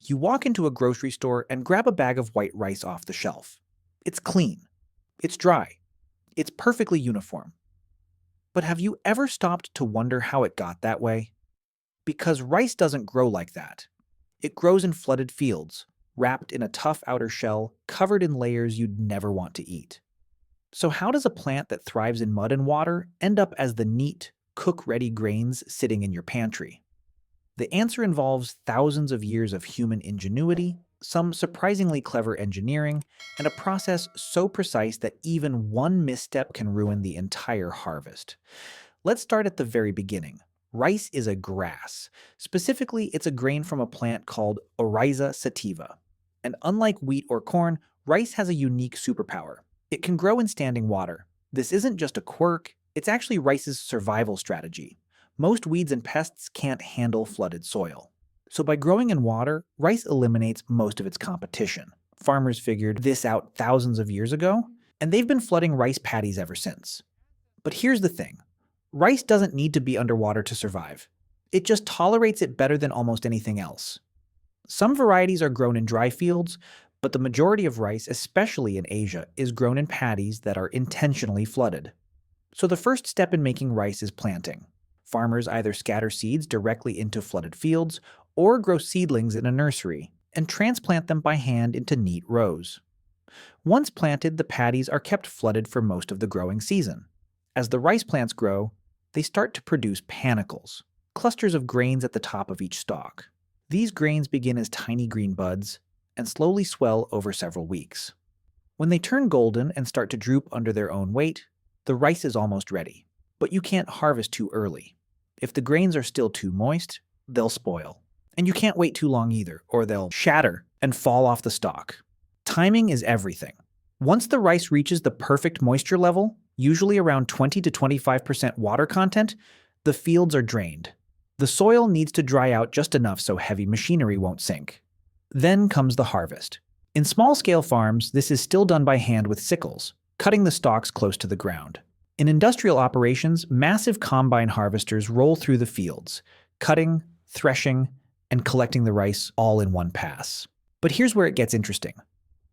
You walk into a grocery store and grab a bag of white rice off the shelf. It's clean. It's dry. It's perfectly uniform. But have you ever stopped to wonder how it got that way? Because rice doesn't grow like that. It grows in flooded fields, wrapped in a tough outer shell, covered in layers you'd never want to eat. So how does a plant that thrives in mud and water end up as the neat, cook-ready grains sitting in your pantry? The answer involves thousands of years of human ingenuity, some surprisingly clever engineering, and a process so precise that even one misstep can ruin the entire harvest. Let's start at the very beginning. Rice is a grass. Specifically, it's a grain from a plant called Oryza sativa. And unlike wheat or corn, rice has a unique superpower. It can grow in standing water. This isn't just a quirk, it's actually rice's survival strategy. Most weeds and pests can't handle flooded soil. So by growing in water, rice eliminates most of its competition. Farmers figured this out thousands of years ago, and they've been flooding rice paddies ever since. But here's the thing. Rice doesn't need to be underwater to survive. It just tolerates it better than almost anything else. Some varieties are grown in dry fields, but the majority of rice, especially in Asia, is grown in paddies that are intentionally flooded. So the first step in making rice is planting. Farmers either scatter seeds directly into flooded fields or grow seedlings in a nursery and transplant them by hand into neat rows. Once planted, the paddies are kept flooded for most of the growing season. As the rice plants grow, they start to produce panicles, clusters of grains at the top of each stalk. These grains begin as tiny green buds and slowly swell over several weeks. When they turn golden and start to droop under their own weight, the rice is almost ready. But you can't harvest too early. If the grains are still too moist, they'll spoil. And you can't wait too long either, or they'll shatter and fall off the stalk. Timing is everything. Once the rice reaches the perfect moisture level, usually around 20 to 25% water content, the fields are drained. The soil needs to dry out just enough so heavy machinery won't sink. Then comes the harvest. In small-scale farms, this is still done by hand with sickles, cutting the stalks close to the ground. In industrial operations, massive combine harvesters roll through the fields, cutting, threshing, and collecting the rice all in one pass. But here's where it gets interesting.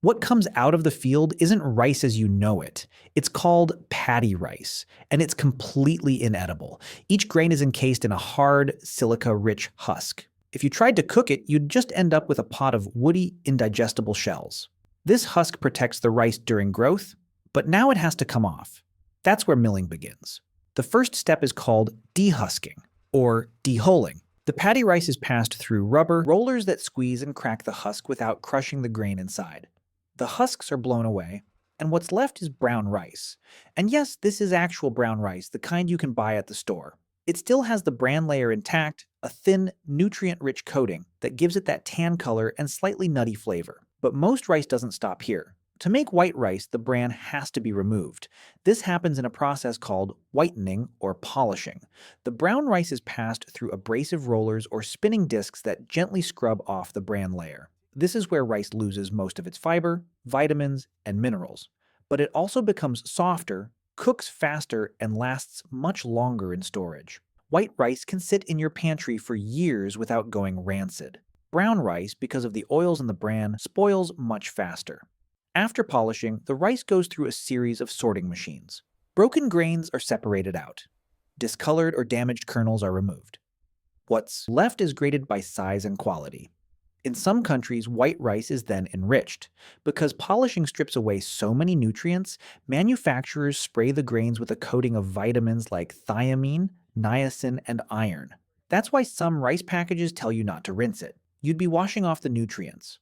What comes out of the field isn't rice as you know it. It's called paddy rice, and it's completely inedible. Each grain is encased in a hard, silica-rich husk. If you tried to cook it, you'd just end up with a pot of woody, indigestible shells. This husk protects the rice during growth, but now it has to come off. That's where milling begins. The first step is called dehusking, or dehuling. The paddy rice is passed through rubber rollers that squeeze and crack the husk without crushing the grain inside. The husks are blown away, and what's left is brown rice. And yes, this is actual brown rice, the kind you can buy at the store. It still has the bran layer intact, a thin, nutrient-rich coating that gives it that tan color and slightly nutty flavor. But most rice doesn't stop here. To make white rice, the bran has to be removed. This happens in a process called whitening or polishing. The brown rice is passed through abrasive rollers or spinning discs that gently scrub off the bran layer. This is where rice loses most of its fiber, vitamins, and minerals. But it also becomes softer, cooks faster, and lasts much longer in storage. White rice can sit in your pantry for years without going rancid. Brown rice, because of the oils in the bran, spoils much faster. After polishing, the rice goes through a series of sorting machines. Broken grains are separated out. Discolored or damaged kernels are removed. What's left is graded by size and quality. In some countries, white rice is then enriched. Because polishing strips away so many nutrients, manufacturers spray the grains with a coating of vitamins like thiamine, niacin, and iron. That's why some rice packages tell you not to rinse it. You'd be washing off the nutrients.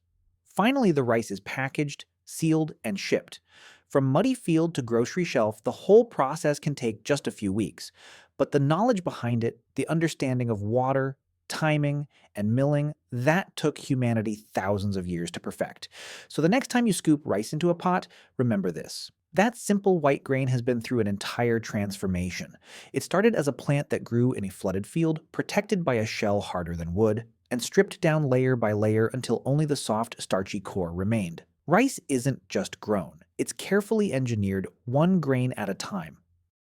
Finally, the rice is packaged, sealed, and shipped. From muddy field to grocery shelf, the whole process can take just a few weeks. But the knowledge behind it, the understanding of water, timing, and milling, that took humanity thousands of years to perfect. So the next time you scoop rice into a pot, remember this. That simple white grain has been through an entire transformation. It started as a plant that grew in a flooded field, protected by a shell harder than wood, and stripped down layer by layer until only the soft, starchy core remained. Rice isn't just grown. It's carefully engineered one grain at a time.